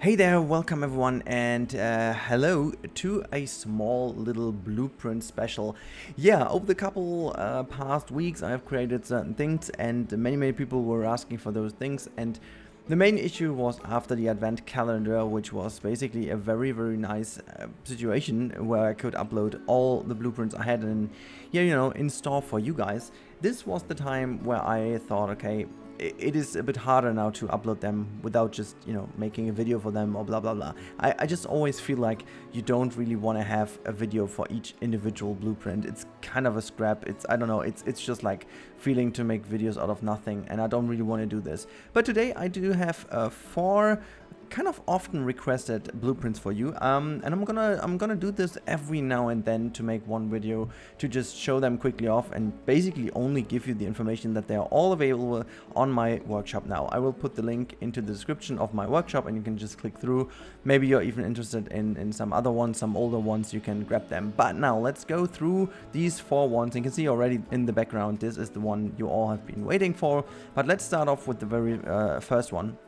Hey there, welcome everyone, and hello to a small little blueprint special. Yeah, over the couple past weeks I have created certain things, and many people were asking for those things, and the main issue was after the advent calendar, which was basically a very nice situation where I could upload all the blueprints I had in store for you guys. This was the time where I thought, okay, it is a bit harder now to upload them without just, making a video for them or blah blah blah. I just always feel like you don't really want to have a video for each individual blueprint. It's kind of a scrap. I don't know, it's just like feeling to make videos out of nothing, and I don't really want to do this. But today I do have 4 kind of often requested blueprints for you, and I'm gonna do this every now and then to make one video to just show them quickly off and basically only give you the information that they are all available on my workshop now. I will put the link into the description of my workshop, and you can just click through. Maybe you're even interested in some other ones, some older ones, you can grab them. But now let's go through these 4 ones. You can see already in the background, this is the one you all have been waiting for. But let's start off with the very first one.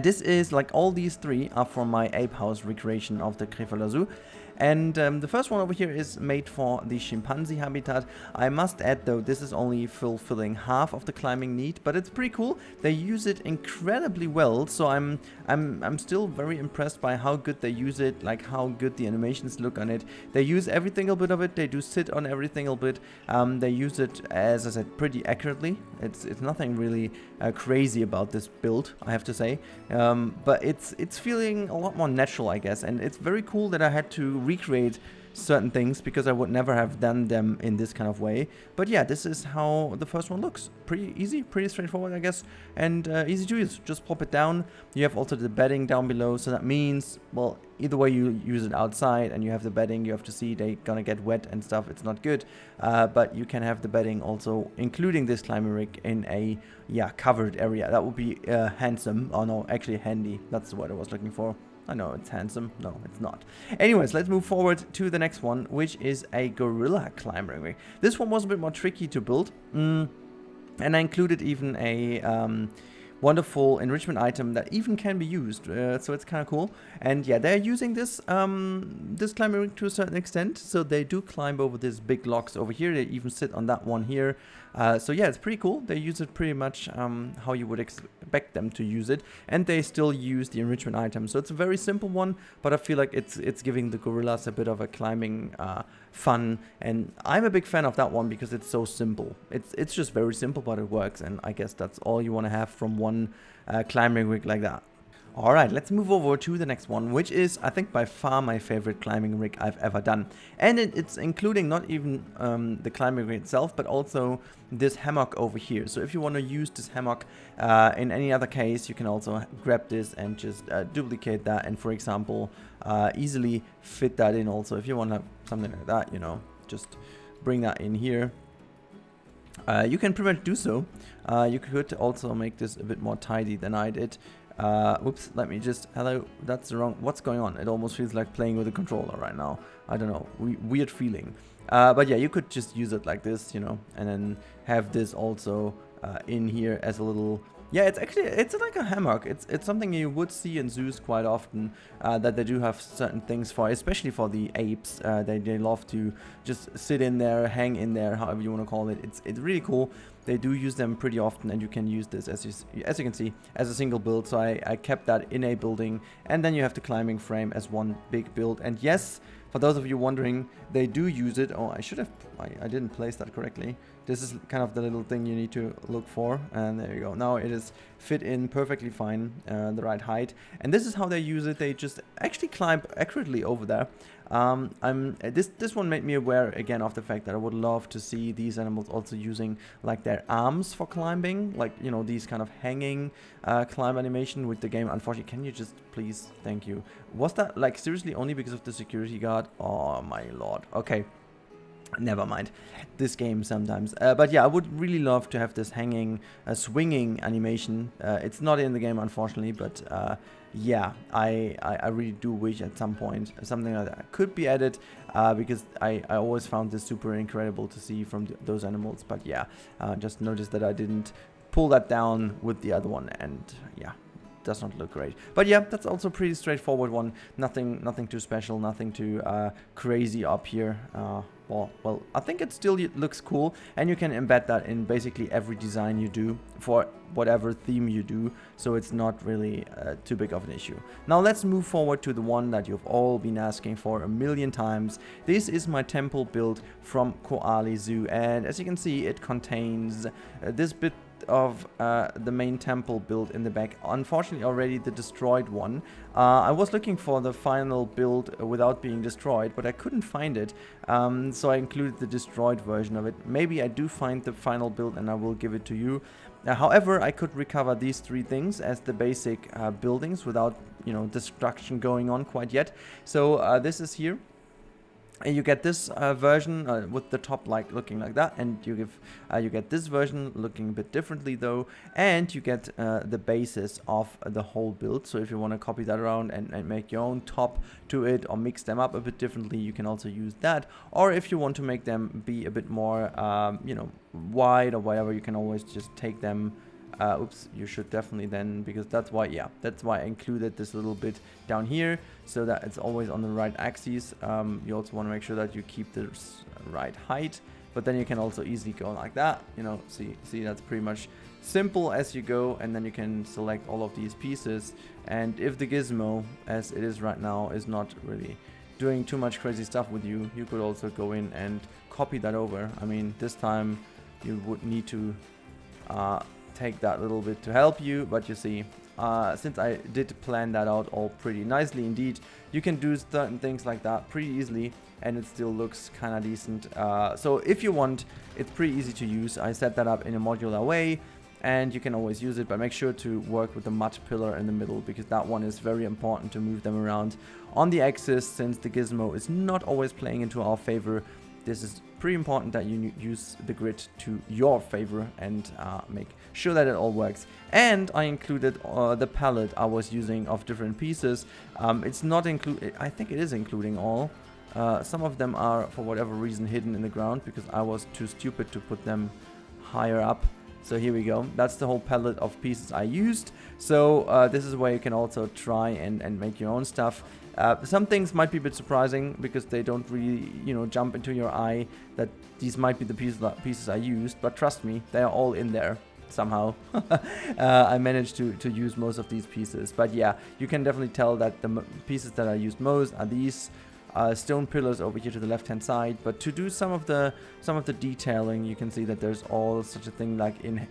This is, like all these 3 are from my ape house recreation of the Krefeld Zoo. And the first one over here is made for the chimpanzee habitat. I must add though, this is only fulfilling half of the climbing need, but it's pretty cool. They use it incredibly well, so I'm still very impressed by how good they use it, like how good the animations look on it. They use every single bit of it. They do sit on every single bit. They use it, as I said, pretty accurately. It's nothing really crazy about this build, I have to say, but it's feeling a lot more natural, I guess, and it's very cool that I had to recreate certain things because I would never have done them in this kind of way. But yeah, this is how the first one looks. Pretty easy, pretty straightforward, I guess, and easy to use. Just pop it down. You have also the bedding down below, so that means, well, either way you use it outside and you have the bedding, you have to see they're gonna get wet and stuff. It's not good, but you can have the bedding also, including this climbing rig, in a covered area. That would be handsome. Oh no, actually handy. That's the word I was looking for. I know it's handsome. No, it's not. Anyways, let's move forward to the next one, which is a gorilla climbing rig. This one was a bit more tricky to build, and I included even a wonderful enrichment item that even can be used, so it's kind of cool. And yeah, they're using this this climbing rig to a certain extent, so they do climb over these big logs over here. They even sit on that one here, so yeah, it's pretty cool. They use it pretty much how you would expect them to use it, and they still use the enrichment item. So it's a very simple one, but I feel like it's giving the gorillas a bit of a climbing fun, and I'm a big fan of that one because it's so simple. It's just very simple, but it works, and I guess that's all you want to have from one climbing rig like that. Alright, let's move over to the next one, which is, I think, by far my favorite climbing rig I've ever done. And it's including not even the climbing rig itself, but also this hammock over here. So if you want to use this hammock in any other case, you can also grab this and just duplicate that, and for example, easily fit that in also. If you want to have something like that, just bring that in here. You can pretty much do so. You could also make this a bit more tidy than I did. Whoops, let me just, hello, that's the wrong, what's going on? It almost feels like playing with a controller right now. I don't know, weird feeling. But yeah, you could just use it like this, and then have this also in here as a little, yeah, it's like a hammock. It's something you would see in zoos quite often, that they do have certain things for, especially for the apes. They love to just sit in there, hang in there, however you want to call it. It's really cool. They do use them pretty often, and you can use this, as you can see, as a single build. So I kept that in a building, and then you have the climbing frame as one big build. And yes, for those of you wondering, they do use it. Oh, I didn't place that correctly. This is kind of the little thing you need to look for, and there you go. Now it is fit in perfectly fine, the right height, and this is how they use it. They just actually climb accurately over there. This one made me aware again of the fact that I would love to see these animals also using like their arms for climbing, like these kind of hanging climb animation with the game. Unfortunately, can you just please, thank you. Was that like seriously only because of the security guard? Oh my lord. Okay. Never mind, this game sometimes. But yeah, I would really love to have this hanging, swinging animation. It's not in the game, unfortunately, but yeah, I really do wish at some point something like that could be added, because I always found this super incredible to see from those animals. But yeah, just noticed that I didn't pull that down with the other one, and yeah, does not look great. But yeah, that's also pretty straightforward one. Nothing too special, nothing too crazy up here. Well, I think it still looks cool, and you can embed that in basically every design you do for whatever theme you do, so it's not really too big of an issue. Now let's move forward to the one that you've all been asking for a million times. This is my temple build from Koali Zoo, and as you can see, it contains this bit of the main temple build in the back. Unfortunately, already the destroyed one. I was looking for the final build without being destroyed, but I couldn't find it, so I included the destroyed version of it. Maybe I do find the final build and I will give it to you. However, I could recover these three things as the basic buildings without, you know, destruction going on quite yet. So this is here. And you get this version with the top looking like that, and you get this version looking a bit differently though, and you get the basis of the whole build. So if you want to copy that around and make your own top to it, or mix them up a bit differently, you can also use that. Or if you want to make them be a bit more you know, wide or whatever, you can always just take them. Oops, you should definitely then, because that's why I included this little bit down here, so that it's always on the right axis. You also want to make sure that you keep the right height, but then you can also easily go like that, you know. See, that's pretty much simple as you go, and then you can select all of these pieces. And if the gizmo, as it is right now, is not really doing too much crazy stuff with you, you could also go in and copy that over. I mean, this time you would need to take that little bit to help you, but you see, since I did plan that out all pretty nicely indeed, you can do certain things like that pretty easily, and it still looks kind of decent. So if you want, it's pretty easy to use. I set that up in a modular way, and you can always use it, but make sure to work with the mud pillar in the middle, because that one is very important to move them around on the axis. Since the gizmo is not always playing into our favor, this is pretty important that you use the grid to your favor and make sure that it all works. And I included the palette I was using of different pieces. It's not I think it is including all. Some of them are for whatever reason hidden in the ground because I was too stupid to put them higher up. So here we go. That's the whole palette of pieces I used. So this is where you can also try and make your own stuff. Some things might be a bit surprising because they don't really, you know, jump into your eye that these might be the pieces I used, but trust me, they are all in there somehow. I managed to use most of these pieces, but yeah, you can definitely tell that the pieces that I used most are these stone pillars over here to the left hand side. But to do some of the detailing, you can see that there's all such a thing like in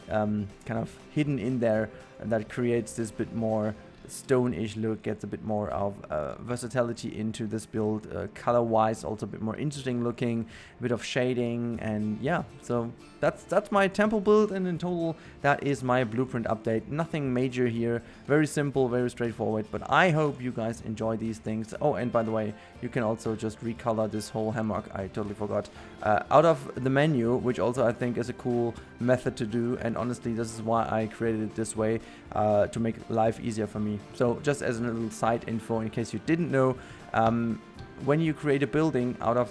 kind of hidden in there, and that creates this bit more stone-ish look, gets a bit more of versatility into this build, color-wise also a bit more interesting looking, a bit of shading, and yeah, so that's my temple build, and in total that is my blueprint update. Nothing major here, very simple, very straightforward, but I hope you guys enjoy these things. Oh, and by the way, you can also just recolor this whole hammock, I totally forgot, out of the menu, which also I think is a cool method to do, and honestly this is why I created it this way, to make life easier for me. So just as a little side info in case you didn't know, when you create a building out of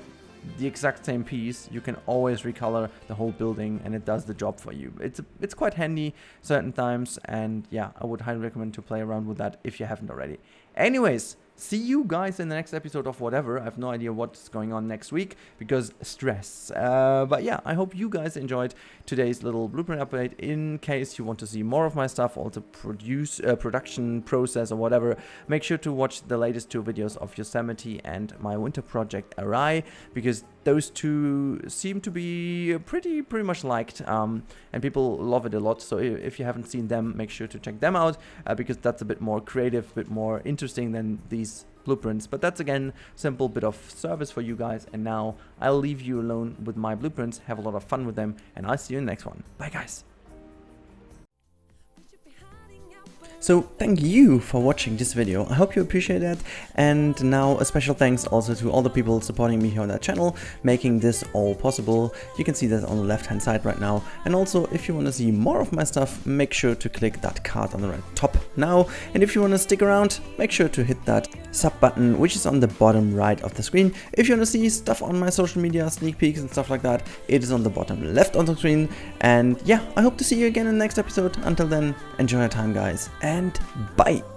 the exact same piece, you can always recolor the whole building and it does the job for you. It's quite handy certain times, and yeah, I would highly recommend to play around with that if you haven't already. Anyways, see you guys in the next episode of whatever. I have no idea what's going on next week because stress. But yeah, I hope you guys enjoyed today's little blueprint update. In case you want to see more of my stuff, also production process or whatever, make sure to watch the latest 2 videos of Yosemite and my winter project Arai, because those two seem to be pretty much liked, and people love it a lot. So if you haven't seen them, make sure to check them out, because that's a bit more creative, a bit more interesting than these blueprints. But that's again simple bit of service for you guys, and now I'll leave you alone with my blueprints. Have a lot of fun with them, and I'll see you in the next one. Bye guys. So thank you for watching this video. I hope you appreciate that. And now a special thanks also to all the people supporting me here on that channel, making this all possible. You can see that on the left hand side right now. And also if you want to see more of my stuff, make sure to click that card on the right top now. And if you want to stick around, make sure to hit that sub button, which is on the bottom right of the screen. If you want to see stuff on my social media, sneak peeks and stuff like that, it is on the bottom left on the screen. And yeah, I hope to see you again in the next episode. Until then, enjoy your time guys. and bye.